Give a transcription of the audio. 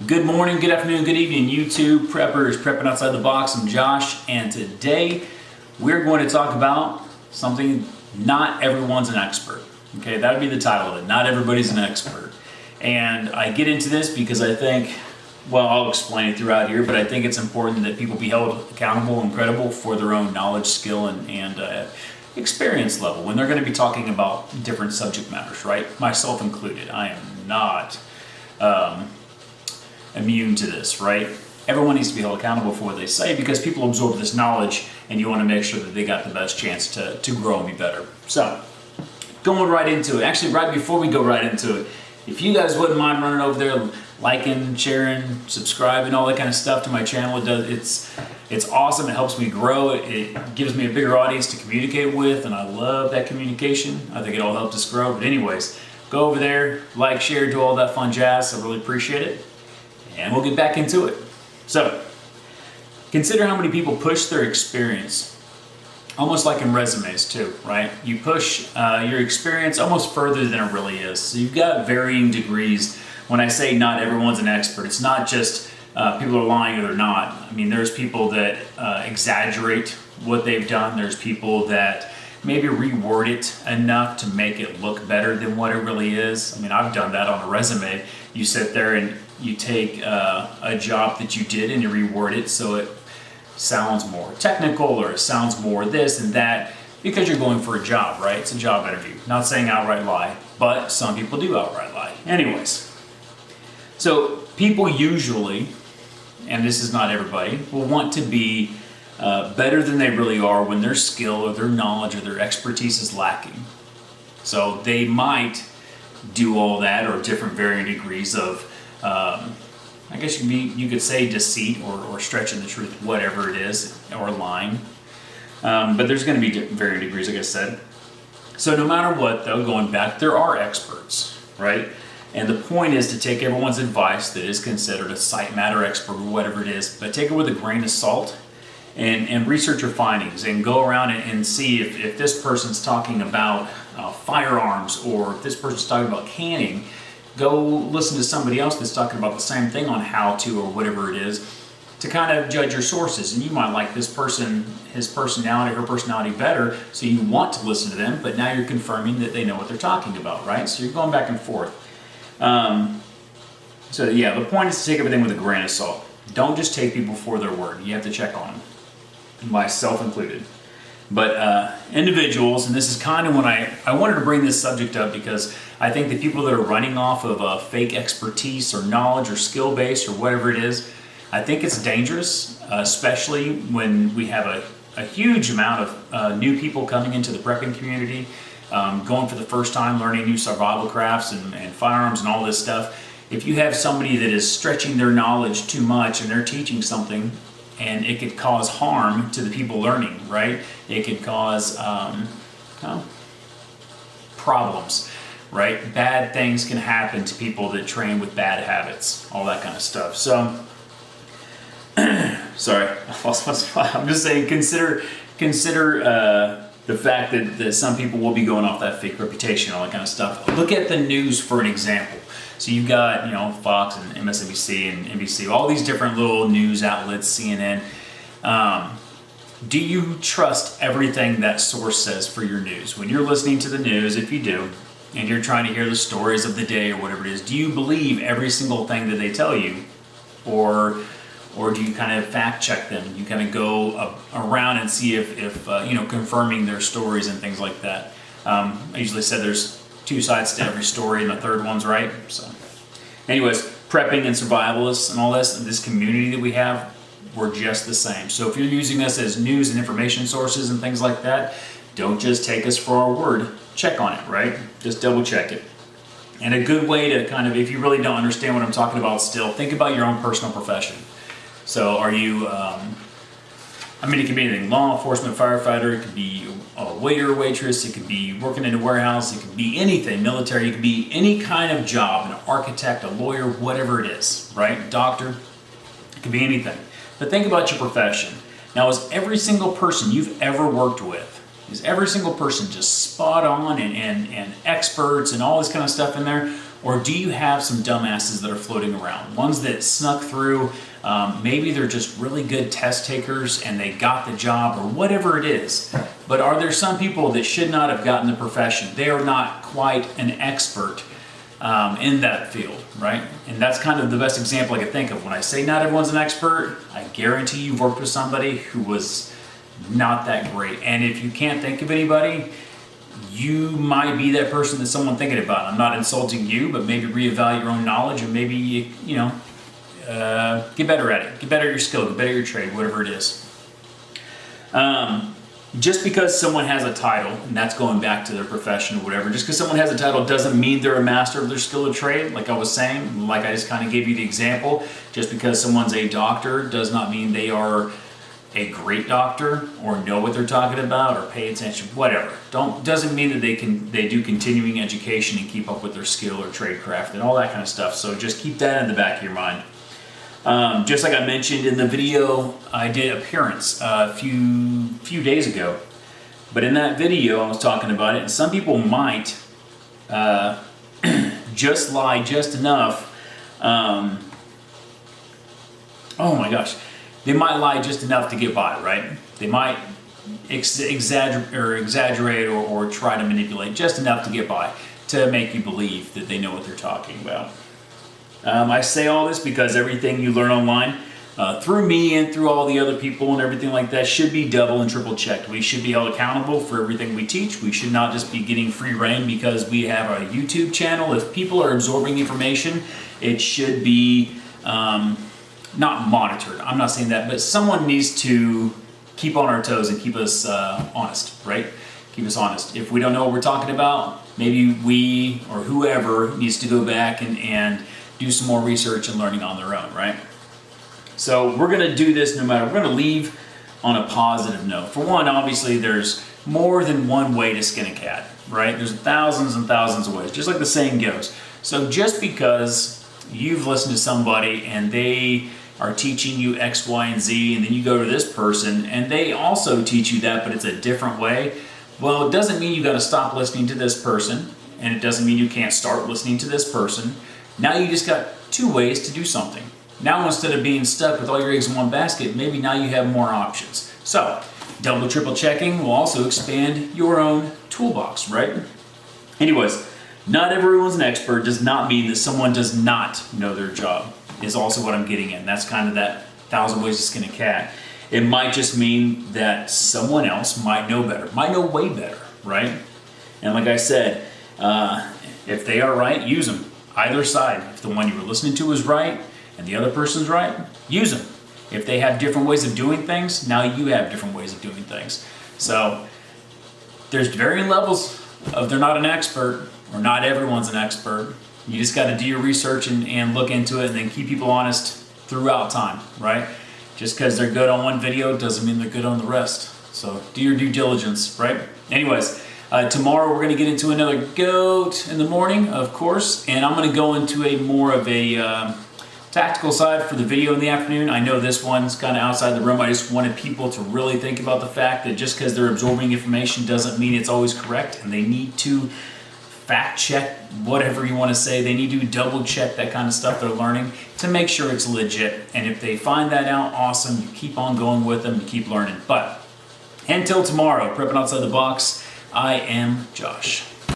Good morning, good afternoon, good evening, YouTube preppers, prepping outside the box. I'm Josh, and today we're going to talk about something not everyone's an expert. Okay, that would be the title of it. Not everybody's an expert. And I get into this because I think, well, I'll explain it throughout here, but I think it's important that people be held accountable and credible for their own knowledge, skill, and experience level when they're going to be talking about different subject matters, right? Myself included. I am not immune to this, right? Everyone needs to be held accountable for what they say because people absorb this knowledge and you want to make sure that they got the best chance to grow and be better. So, going right into it, actually right before we go right into it, if you guys wouldn't mind running over there, liking, sharing, subscribing, all that kind of stuff to my channel, it's awesome. It helps me grow. It gives me a bigger audience to communicate with, and I love that communication. I think it all helps us grow. But anyways, go over there, like, share, do all that fun jazz. I really appreciate it. And we'll get back into it. So, consider how many people push their experience, almost like in resumes too, right? You push your experience almost further than it really is. So you've got varying degrees. When I say not everyone's an expert, it's not just people are lying or they're not. I mean, there's people that exaggerate what they've done. There's people that maybe reword it enough to make it look better than what it really is. I mean, I've done that on a resume. You sit there and you take a job that you did and you reword it so it sounds more technical or it sounds more this and that because you're going for a job, right? It's a job interview. Not saying outright lie, but some people do outright lie. Anyways, so people usually, and this is not everybody, will want to be better than they really are when their skill or their knowledge or their expertise is lacking. So they might do all that or different varying degrees of I guess you could say deceit or stretching the truth, whatever it is, or lying. But there's going to be varying degrees, like I said. So no matter what, though, going back, there are experts, right? And the point is to take everyone's advice that is considered a subject matter expert or whatever it is, but take it with a grain of salt and research your findings and go around and see if this person's talking about firearms or if this person's talking about canning. Go listen to somebody else that's talking about the same thing on how to or whatever it is to kind of judge your sources. And you might like this person, his personality, her personality better, so you want to listen to them, but now you're confirming that they know what they're talking about, right? So you're going back and forth. So yeah, the point is to take everything with a grain of salt. Don't just take people for their word. You have to check on them, myself included. But individuals, and this is kind of when I wanted to bring this subject up because I think the people that are running off of fake expertise or knowledge or skill base or whatever it is, I think it's dangerous, especially when we have a huge amount of new people coming into the prepping community, going for the first time, learning new survival crafts and firearms and all this stuff. If you have somebody that is stretching their knowledge too much and they're teaching something, and it could cause harm to the people learning, right? It could cause problems, right? Bad things can happen to people that train with bad habits, all that kind of stuff. So, sorry, I lost my spot. I'm just saying, consider the fact that some people will be going off that fake reputation, all that kind of stuff. Look at the news for an example. So you've got, Fox and MSNBC and NBC, all these different little news outlets, CNN. Do you trust everything that source says for your news? When you're listening to the news, if you do, and you're trying to hear the stories of the day or whatever it is, do you believe every single thing that they tell you? Or do you kind of fact check them? You kind of go around and see if confirming their stories and things like that. I usually said there's two sides to every story and the third one's right. So anyways, prepping and survivalists and all this community that we have, we're just the same. So if you're using us as news and information sources and things like that, don't just take us for our word. Check on it, right? Just double check it. And a good way to kind of, if you really don't understand what I'm talking about still, think about your own personal profession. So are you, it could be anything, law enforcement, firefighter, it could be a waiter or waitress, it could be working in a warehouse, it could be anything, military, it could be any kind of job, an architect, a lawyer, whatever it is, right? Doctor, it could be anything. But think about your profession. Now, is every single person you've ever worked with, is every single person just spot on and experts and all this kind of stuff in there? Or do you have some dumbasses that are floating around? Ones that snuck through, maybe they're just really good test takers and they got the job or whatever it is. But are there some people that should not have gotten the profession? They are not quite an expert in that field, right? And that's kind of the best example I could think of. When I say not everyone's an expert, I guarantee you've worked with somebody who was not that great. And if you can't think of anybody, you might be that person that someone's thinking about. I'm not insulting you, but maybe reevaluate your own knowledge and maybe, get better at it. Get better at your skill, get better at your trade, whatever it is. Just because someone has a title, and that's going back to their profession or whatever, just because someone has a title doesn't mean they're a master of their skill or trade. Like I was saying, like I just kind of gave you the example, just because someone's a doctor does not mean they are a great doctor or know what they're talking about or pay attention, whatever. Doesn't mean that they do continuing education and keep up with their skill or trade craft and all that kind of stuff. So just keep that in the back of your mind. Just like I mentioned in the video I did appearance a few days ago, but in that video I was talking about it, and some people might just lie just enough. Oh my gosh, they might lie just enough to get by, right? They might exaggerate or try to manipulate just enough to get by, to make you believe that they know what they're talking about. I say all this because everything you learn online, through me and through all the other people and everything like that, should be double and triple checked. We should be held accountable for everything we teach. We should not just be getting free reign because we have a YouTube channel. If people are absorbing information, it should be not monitored. I'm not saying that, but someone needs to keep on our toes and keep us honest, right? Keep us honest. If we don't know what we're talking about, maybe we or whoever needs to go back and do some more research and learning on their own, right? So we're gonna do this no matter, we're gonna leave on a positive note. For one, obviously there's more than one way to skin a cat, right? There's thousands and thousands of ways, just like the saying goes. So just because you've listened to somebody and they are teaching you X, Y, and Z, and then you go to this person and they also teach you that, but it's a different way, well, it doesn't mean you gotta stop listening to this person, and it doesn't mean you can't start listening to this person. Now you just got two ways to do something. Now instead of being stuck with all your eggs in one basket, maybe now you have more options. So double, triple checking will also expand your own toolbox, right? Anyways, not everyone's an expert does not mean that someone does not know their job, is also what I'm getting at. That's kind of that 1,000 ways to skin a cat. It might just mean that someone else might know better, might know way better, right? And like I said, if they are right, use them. Either side. If the one you were listening to is right and the other person's right, use them. If they have different ways of doing things, now you have different ways of doing things. So there's varying levels of they're not an expert, or not everyone's an expert. You just got to do your research and look into it and then keep people honest throughout time, right? Just because they're good on one video doesn't mean they're good on the rest. So do your due diligence, right? Anyways, tomorrow we're going to get into another goat in the morning, of course, and I'm going to go into a more of a tactical side for the video in the afternoon. I know this one's kind of outside the room. I just wanted people to really think about the fact that just because they're absorbing information doesn't mean it's always correct, and they need to fact check whatever you want to say. They need to double check that kind of stuff they're learning to make sure it's legit. And if they find that out, awesome. You keep on going with them, you keep learning. But until tomorrow, prepping outside the box, I am Josh.